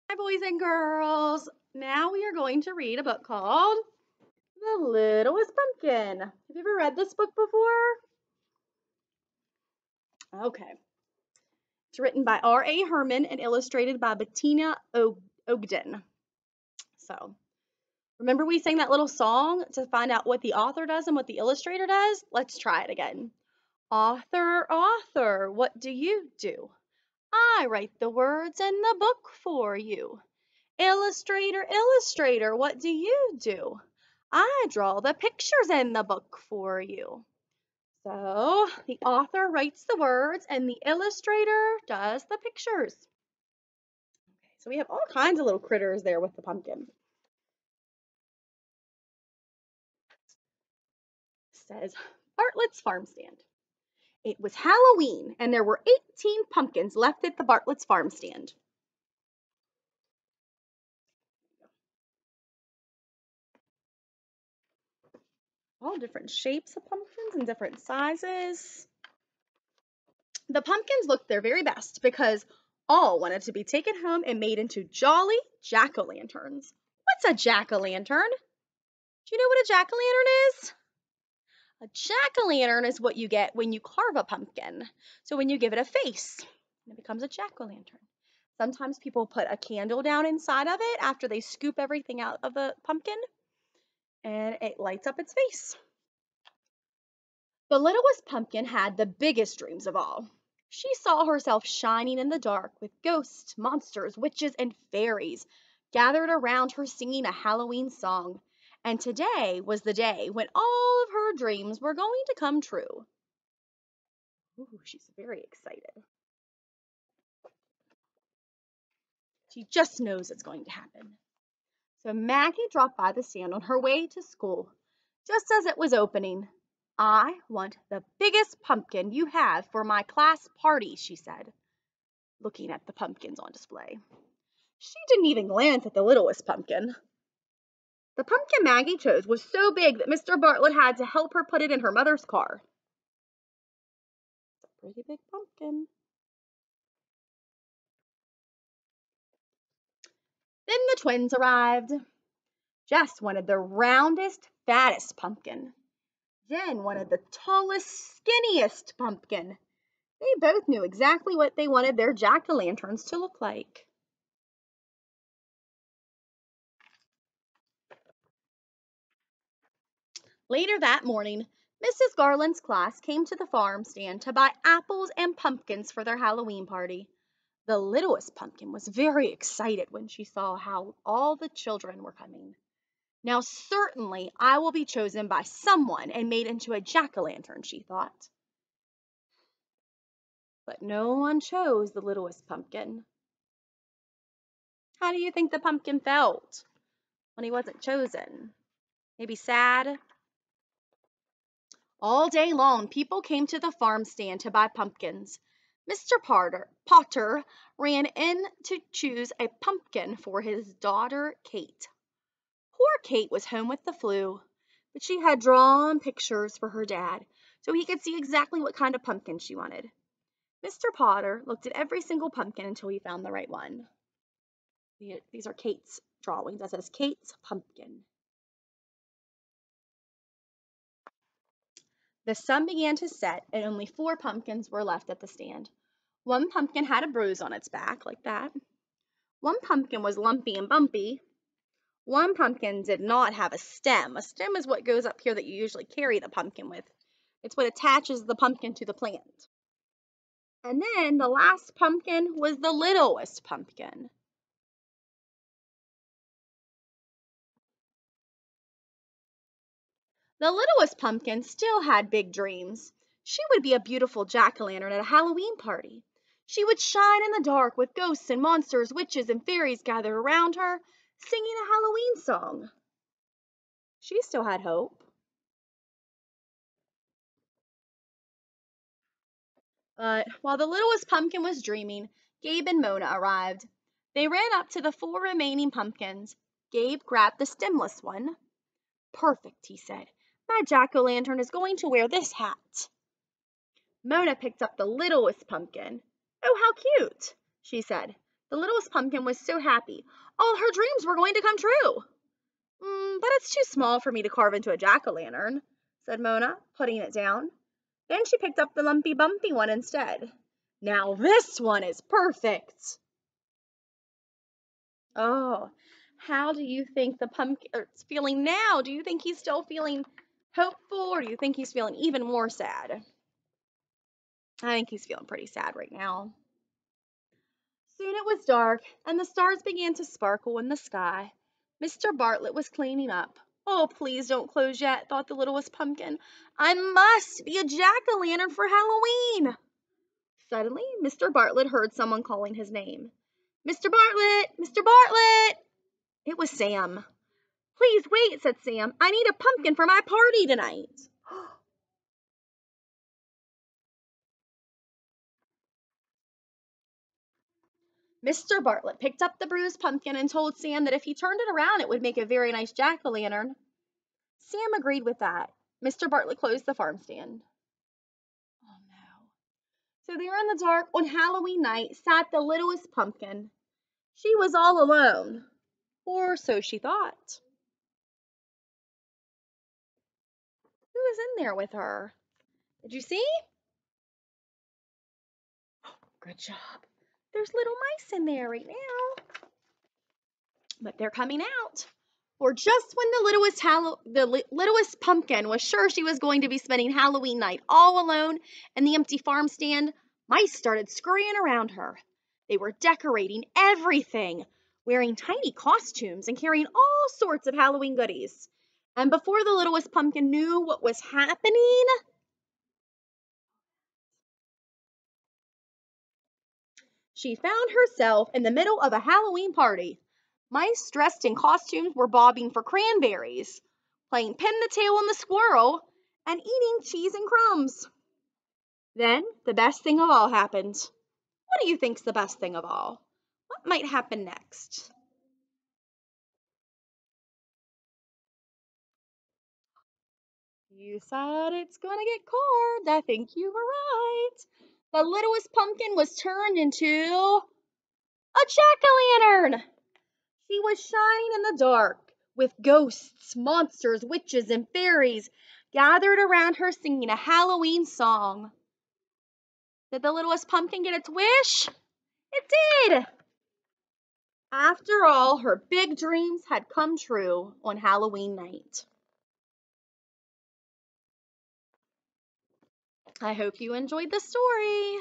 Hi, boys and girls. Now we are going to read a book called The Littlest Pumpkin. Have you ever read this book before? Okay. It's written by R.A. Herman and illustrated by Bettina Ogden. So, remember we sang that little song to find out what the author does and what the illustrator does? Let's try it again. Author, author, what do you do? I write the words in the book for you. Illustrator, illustrator, what do you do? I draw the pictures in the book for you. So the author writes the words and the illustrator does the pictures. Okay, so we have all kinds of little critters there with the pumpkin. It says Bartlett's farm stand. It was Halloween and there were 18 pumpkins left at the Bartlett's farm stand. All different shapes of pumpkins and different sizes. The pumpkins looked their very best because all wanted to be taken home and made into jolly jack-o'-lanterns. What's a jack-o'-lantern? Do you know what a jack-o'-lantern is? A jack-o'-lantern is what you get when you carve a pumpkin. So when you give it a face, it becomes a jack-o'-lantern. Sometimes people put a candle down inside of it after they scoop everything out of the pumpkin, and it lights up its face. The littlest pumpkin had the biggest dreams of all. She saw herself shining in the dark with ghosts, monsters, witches, and fairies gathered around her singing a Halloween song. And today was the day when all of her dreams were going to come true. Ooh, she's very excited. She just knows it's going to happen. So Maggie dropped by the stand on her way to school just as it was opening. I want the biggest pumpkin you have for my class party, she said, looking at the pumpkins on display. She didn't even glance at the littlest pumpkin. The pumpkin Maggie chose was so big that Mr. Bartlett had to help her put it in her mother's car. It's a pretty big pumpkin. Then the twins arrived. Jess wanted the roundest, fattest pumpkin. Jen wanted the tallest, skinniest pumpkin. They both knew exactly what they wanted their jack-o'-lanterns to look like. Later that morning, Mrs. Garland's class came to the farm stand to buy apples and pumpkins for their Halloween party. The littlest pumpkin was very excited when she saw how all the children were coming. Now certainly I will be chosen by someone and made into a jack-o'-lantern, she thought. But no one chose the littlest pumpkin. How do you think the pumpkin felt when he wasn't chosen? Maybe sad? All day long, people came to the farm stand to buy pumpkins. Mr. Potter ran in to choose a pumpkin for his daughter, Kate. Poor Kate was home with the flu, but she had drawn pictures for her dad so he could see exactly what kind of pumpkin she wanted. Mr. Potter looked at every single pumpkin until he found the right one. These are Kate's drawings. That says Kate's pumpkin. The sun began to set, and only 4 pumpkins were left at the stand. One pumpkin had a bruise on its back, like that. One pumpkin was lumpy and bumpy. One pumpkin did not have a stem. A stem is what goes up here that you usually carry the pumpkin with. It's what attaches the pumpkin to the plant. And then the last pumpkin was the littlest pumpkin. The littlest pumpkin still had big dreams. She would be a beautiful jack-o'-lantern at a Halloween party. She would shine in the dark with ghosts and monsters, witches and fairies gathered around her, singing a Halloween song. She still had hope. But while the littlest pumpkin was dreaming, Gabe and Mona arrived. They ran up to the 4 remaining pumpkins. Gabe grabbed the stemless one. Perfect, he said. My jack-o'-lantern is going to wear this hat. Mona picked up the littlest pumpkin. Oh, how cute, she said. The littlest pumpkin was so happy. All her dreams were going to come true. But it's too small for me to carve into a jack-o'-lantern, said Mona, putting it down. Then she picked up the lumpy bumpy one instead. Now this one is perfect. Oh, how do you think the pumpkin is feeling now? Do you think he's still feeling hopeful, or do you think he's feeling even more sad? I think he's feeling pretty sad right now. Soon it was dark, and the stars began to sparkle in the sky. Mr. Bartlett was cleaning up. Oh, please don't close yet, thought the littlest pumpkin. I must be a jack-o'-lantern for Halloween. Suddenly, Mr. Bartlett heard someone calling his name. Mr. Bartlett! Mr. Bartlett! It was Sam. Please wait, said Sam. I need a pumpkin for my party tonight. Mr. Bartlett picked up the bruised pumpkin and told Sam that if he turned it around, it would make a very nice jack-o'-lantern. Sam agreed with that. Mr. Bartlett closed the farm stand. Oh no. So there in the dark on Halloween night sat the littlest pumpkin. She was all alone, or so she thought. Who was in there with her? Did you see? Good job. There's little mice in there right now. But they're coming out. For just when the littlest pumpkin was sure she was going to be spending Halloween night all alone in the empty farm stand, mice started scurrying around her. They were decorating everything, wearing tiny costumes and carrying all sorts of Halloween goodies. And before the littlest pumpkin knew what was happening, she found herself in the middle of a Halloween party. Mice dressed in costumes were bobbing for cranberries, playing pin the tail on the squirrel, and eating cheese and crumbs. Then the best thing of all happened. What do you think's the best thing of all? What might happen next? You said it's gonna get cold. I think you were right. The littlest pumpkin was turned into a jack-o'-lantern. She was shining in the dark, with ghosts, monsters, witches, and fairies gathered around her singing a Halloween song. Did the littlest pumpkin get its wish? It did! After all, her big dreams had come true on Halloween night. I hope you enjoyed the story.